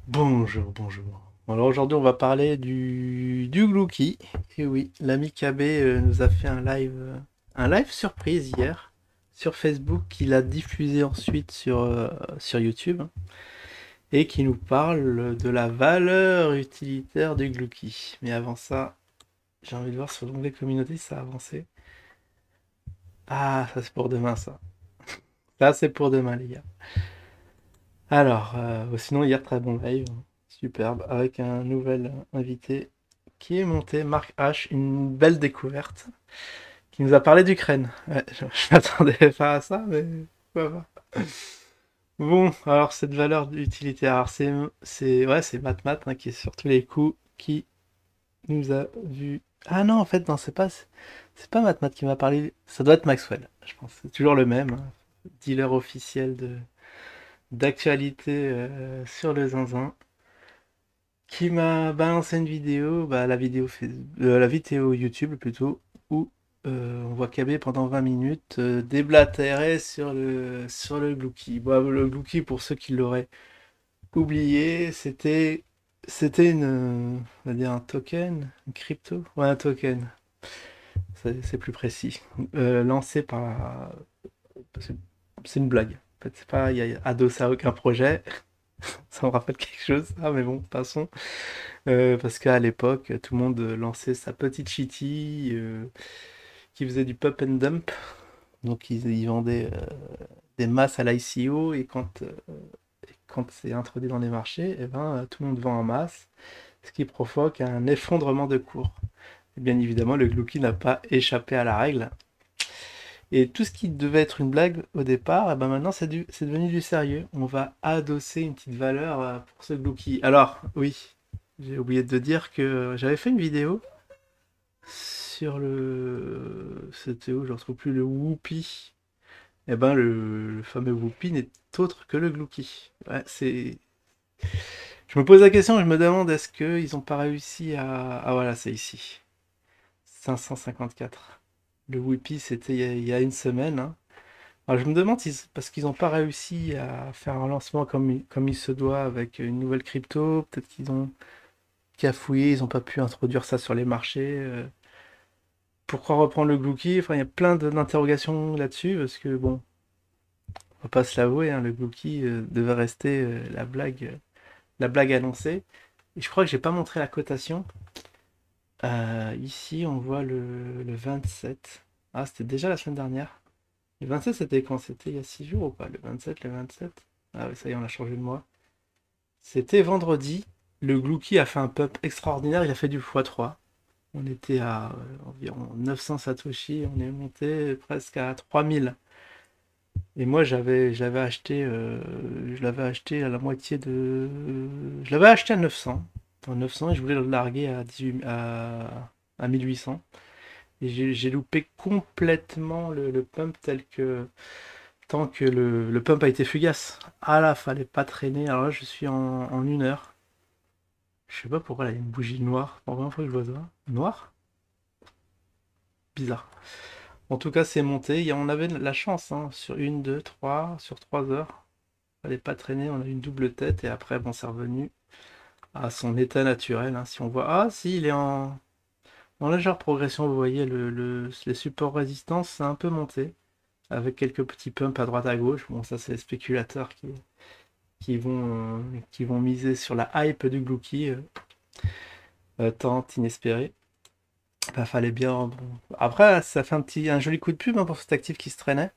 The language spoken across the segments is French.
Bonjour, bonjour. Alors aujourd'hui on va parler du Glouki. Et oui, l'ami KB nous a fait un live surprise hier sur Facebook qu'il a diffusé ensuite sur YouTube et qui nous parle de la valeur utilitaire du Glouki. Mais avant ça, j'ai envie de voir sur l'onglet communauté si ça a avancé. Ah, ça c'est pour demain ça. Ça c'est pour demain les gars. Alors, sinon hier très bon live, superbe, avec un nouvel invité qui est monté, Marc H, une belle découverte, qui nous a parlé d'Ukraine. Ouais, je m'attendais pas à ça, mais pourquoi pas. Bon, alors cette valeur d'utilité, alors c'est Matmat hein, qui est sur tous les coups, qui nous a vu. Ah non, en fait, non, c'est pas Matmat qui m'a parlé, ça doit être Maxwell, je pense. C'est toujours le même, hein, dealer officiel de d'actualité sur le zinzin, qui m'a balancé une vidéo, bah, la vidéo YouTube plutôt, où on voit KB pendant 20 minutes déblatérer sur le Glouki. Bon, le Glouki, pour ceux qui l'auraient oublié, c'était on va dire un token, une crypto, ouais un token, c'est plus précis, lancé par c'est c'est une blague. En fait, c'est pas, il y a adossé à aucun projet. Ça me rappelle quelque chose, ah mais bon, passons. Parce qu'à l'époque, tout le monde lançait sa petite shitty qui faisait du pump and dump. Donc ils vendaient des masses à l'ICO et quand c'est introduit dans les marchés, eh ben, tout le monde vend en masse, ce qui provoque un effondrement de cours. Et bien évidemment, le Glouki n'a pas échappé à la règle. Et tout ce qui devait être une blague au départ, eh ben maintenant c'est devenu du sérieux. On va adosser une petite valeur pour ce Glouki. Alors, oui, j'ai oublié de dire que j'avais fait une vidéo sur le. C'était où? Je ne retrouve plus le Whoopi. Eh ben, le fameux Whoopi n'est autre que le Glouki. Ouais, c'est. Je me pose la question, je me demande est-ce qu'ils n'ont pas réussi à. Ah voilà, c'est ici. 554. Le Whoopi, c'était il y a une semaine, hein. Alors, je me demande parce qu'ils n'ont pas réussi à faire un lancement comme il se doit avec une nouvelle crypto. Peut-être qu'ils ont cafouillé, ils n'ont pas pu introduire ça sur les marchés. Pourquoi reprendre le Glouki? Enfin, il y a plein d'interrogations là-dessus, parce que bon, on va pas se l'avouer, hein, le Glouki devait rester la blague annoncée. Et je crois que j'ai pas montré la cotation. Ici, on voit le 27. Ah, c'était déjà la semaine dernière. Le 27, c'était quand? C'était il y a 6 jours ou pas? Le 27, le 27? Ah oui, ça y est, on a changé de mois. C'était vendredi. Le Glouki a fait un pump extraordinaire, il a fait du x3. On était à environ 900 Satoshi, on est monté presque à 3000. Et moi, j'avais acheté, je l'avais acheté à la moitié de. Je l'avais acheté à 900. En 900 et je voulais le larguer à 1800. Et j'ai loupé complètement le pump tel que. Tant que le pump a été fugace. Ah là, fallait pas traîner. Alors là, je suis en 1 heure. Je sais pas pourquoi là, il y a une bougie noire. C'est la première fois que je vois ça. Noir? Bizarre. En tout cas, c'est monté. On avait la chance, hein, sur une, deux, trois, sur 3 heures. Fallait pas traîner, on a eu une double tête et après, bon, c'est revenu à son état naturel, hein. Si on voit, ah, si, il est en légère progression, vous voyez, les supports résistance, c'est un peu monté, avec quelques petits pumps à droite à gauche. Bon, ça, c'est les spéculateurs qui vont miser sur la hype du Glouki, tant inespéré. Bah, fallait bien. Bon. Après, ça fait un joli coup de pub hein, pour cet actif qui se traînait.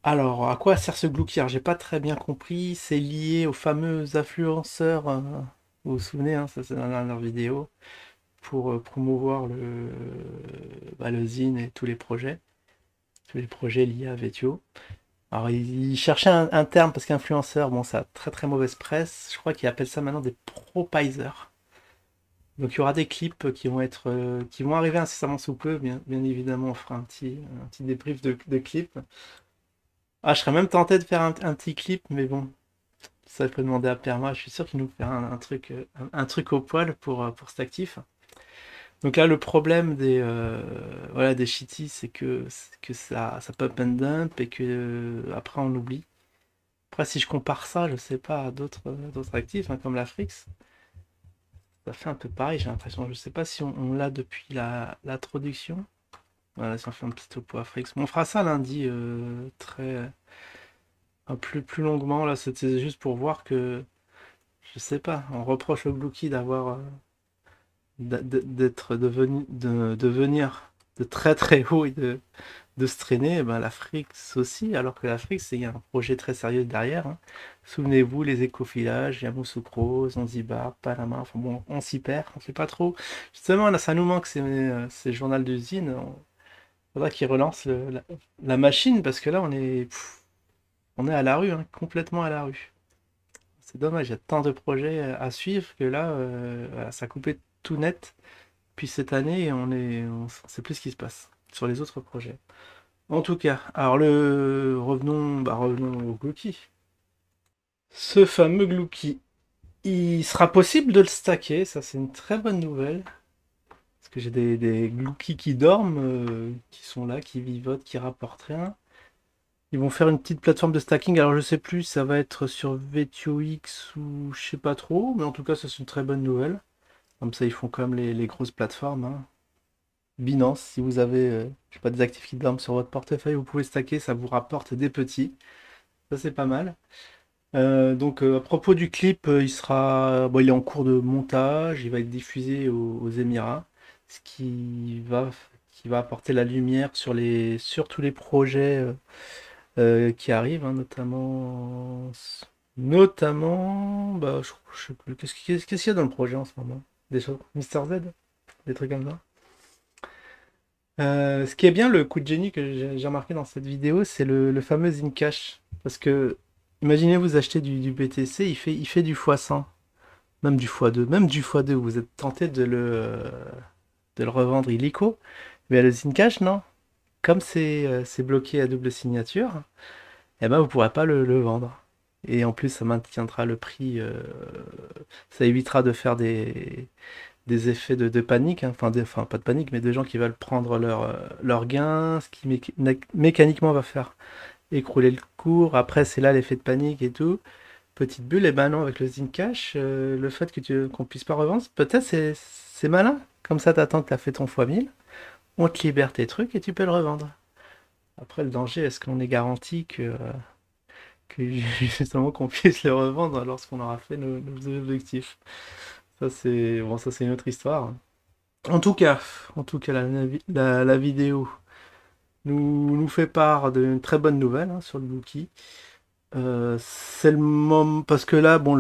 Alors, à quoi sert ce Glouki? Alors, j'ai pas très bien compris. C'est lié aux fameux influenceurs. Vous vous souvenez, hein, ça c'est dans la dernière vidéo, pour promouvoir le Zine et tous les projets liés à Vetio. Alors, il cherchait un terme parce qu'influenceur, bon, ça a très très mauvaise presse. Je crois qu'ils appellent ça maintenant des propisers. Donc, il y aura des clips qui vont arriver incessamment sous peu. Bien évidemment, on fera un petit débrief de clips. Ah, je serais même tenté de faire un petit clip, mais bon, ça, il faut demander à Perma. Je suis sûr qu'il nous fait un truc au poil pour cet actif. Donc là, le problème voilà, des shitty, c'est que ça pump and dump et que après on oublie. Après, si je compare ça, je sais pas, à d'autres actifs, hein, comme la Frix, ça fait un peu pareil, j'ai l'impression. Je sais pas si on l'a depuis l'introduction. Voilà, si on fait un petit topo à Frix. Bon, on fera ça lundi, très, plus longuement. Là, c'était juste pour voir que, je sais pas, on reproche au Glucky d'avoir, d'être devenu, de venir de très très haut et de se traîner, eh ben, la Frix aussi, alors que la Frix, il y a un projet très sérieux derrière, hein. Souvenez-vous, les écofilages, Yamoussoukro, Zanzibar, Panama, enfin bon, on s'y perd, on sait pas trop. Justement, là, ça nous manque ces journaux d'usine. Faudra qu'ils relancent la machine, parce que là, on est à la rue, hein, complètement à la rue. C'est dommage, il y a tant de projets à suivre que là, voilà, ça a coupé tout net. Puis cette année, on sait plus ce qui se passe sur les autres projets. En tout cas, alors revenons au Glucky. Ce fameux Glucky, il sera possible de le stacker, ça c'est une très bonne nouvelle. Parce que j'ai des Glucky qui dorment, qui sont là, qui vivotent, qui rapportent rien. Ils vont faire une petite plateforme de stacking, alors je sais plus, ça va être sur VTOX ou je sais pas trop, mais en tout cas ça c'est une très bonne nouvelle. Comme ça ils font comme les grosses plateformes, hein. Binance, si vous avez je sais pas, des actifs qui dorment sur votre portefeuille, vous pouvez stacker, ça vous rapporte des petits. Ça c'est pas mal. Donc à propos du clip, bon, il est en cours de montage, il va être diffusé aux Émirats, ce qui va apporter la lumière sur tous les projets qui arrivent, hein, notamment, bah, je sais plus, qu'est-ce qu'il y a dans le projet en ce moment? Des choses, Mister Z, des trucs comme ça. Ce qui est bien, le coup de génie que j'ai remarqué dans cette vidéo, c'est le fameux Zcash. Parce que, imaginez vous achetez du BTC, il fait du x100, même du x2, même du x2, vous êtes tenté de le revendre illico. Mais le Zcash, non. Comme c'est bloqué à double signature, eh ben vous pourrez pas le vendre. Et en plus, ça maintiendra le prix, ça évitera de faire des effets de panique, hein. Enfin, pas de panique, mais de gens qui veulent prendre leur gain, ce qui mécaniquement va faire écrouler le cours. Après, c'est là l'effet de panique et tout. Petite bulle, et ben non, avec le Zcash, le fait qu'on puisse pas revendre, peut-être c'est malin. Comme ça, t'attends que t'as fait ton x 1000, on te libère tes trucs et tu peux le revendre. Après, le danger, est-ce qu'on est garanti que justement qu'on puisse le revendre lorsqu'on aura fait nos objectifs? Ça, c'est bon, ça c'est une autre histoire. En tout cas, la vidéo nous fait part d'une très bonne nouvelle, hein, sur le Bookie. C'est le moment parce que là, bon,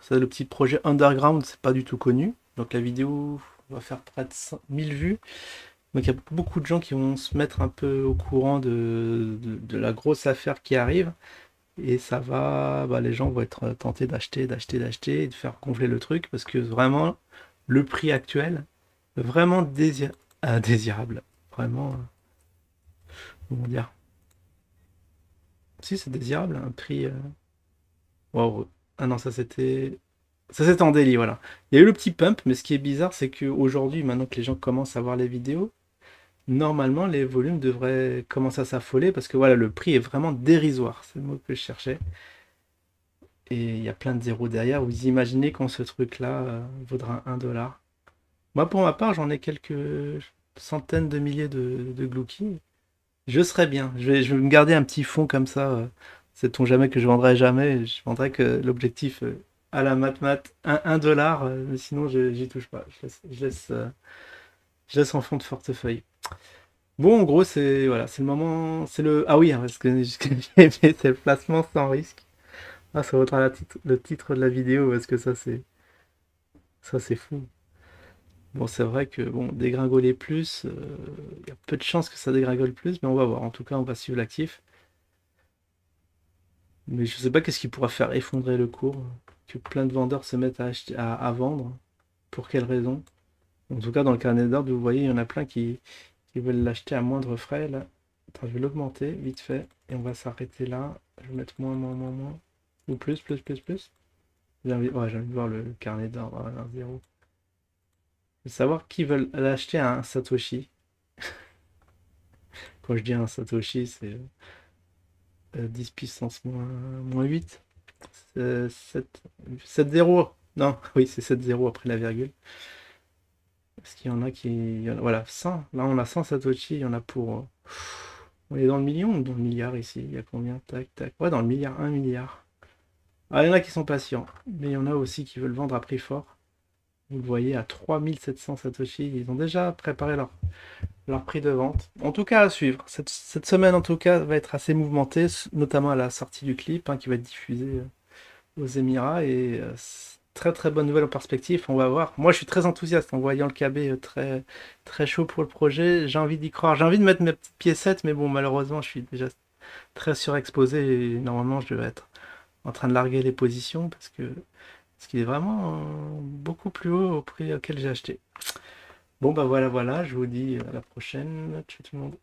c'est le petit projet Underground, c'est pas du tout connu. Donc la vidéo va faire près de 1000 vues. Donc il y a beaucoup de gens qui vont se mettre un peu au courant de la grosse affaire qui arrive. Et ça va, bah, les gens vont être tentés d'acheter et de faire gonfler le truc parce que vraiment, le prix actuel, vraiment indésirable. Vraiment, comment dire? Si, c'est désirable, un prix. Waouh. Ah non, ça c'était en daily, voilà. Il y a eu le petit pump, mais ce qui est bizarre, c'est qu'aujourd'hui, maintenant que les gens commencent à voir les vidéos, normalement, les volumes devraient commencer à s'affoler parce que voilà, le prix est vraiment dérisoire. C'est le mot que je cherchais. Et il y a plein de zéros derrière. Vous imaginez quand ce truc-là vaudra 1 dollar. Moi, pour ma part, j'en ai quelques centaines de milliers de Glucky. Je serais bien. Je vais me garder un petit fonds comme ça. Sait-on jamais que je vendrai jamais. Je vendrai que l'objectif à la mat, 1 dollar. Mais sinon, j'y touche pas. Je laisse en fond de portefeuille. Bon, en gros, c'est voilà, c'est le moment. Ah oui, hein, parce que j'ai aimé, c'est le placement sans risque. Ah, ça vaudra le titre de la vidéo parce que ça c'est fou. Bon, c'est vrai que bon, dégringoler plus, il y a peu de chances que ça dégringole plus, mais on va voir. En tout cas, on va suivre l'actif. Mais je sais pas qu'est-ce qui pourra faire effondrer le cours, que plein de vendeurs se mettent à vendre. Pour quelle raison? En tout cas, dans le carnet d'ordre, vous voyez, il y en a plein qui veulent l'acheter à moindre frais. Là, attends, je vais l'augmenter vite fait et on va s'arrêter là. Je vais mettre moins, moins, moins, moins. Ou plus, plus, plus, plus. J'ai envie de voir le carnet d'ordre à 0. Je veux savoir qui veulent l'acheter à un Satoshi. Quand je dis un Satoshi, c'est 10 puissance moins 8. 7-0. Non, oui, c'est 7-0 après la virgule. Parce qu'il y en a qui... Voilà, 100. Là, on a 100 Satoshi. Il y en a pour... On est dans le million ou dans le milliard ici? Il y a combien? Tac, tac. Ouais, dans le milliard. 1 milliard. Ah, il y en a qui sont patients. Mais il y en a aussi qui veulent vendre à prix fort. Vous le voyez, à 3700 Satoshi. Ils ont déjà préparé leur prix de vente. En tout cas, à suivre. Cette semaine, en tout cas, va être assez mouvementée, notamment à la sortie du clip, qui va être diffusé aux Émirats. Et très très bonne nouvelle en perspective. On va voir. Moi, je suis très enthousiaste en voyant le KB très, très chaud pour le projet. J'ai envie d'y croire. J'ai envie de mettre mes petites piécettes, mais bon, malheureusement, je suis déjà très surexposé et normalement, je devais être en train de larguer les positions parce qu'il est vraiment beaucoup plus haut au prix auquel j'ai acheté. Bon, bah voilà, voilà, je vous dis à la prochaine. Ciao tout le monde.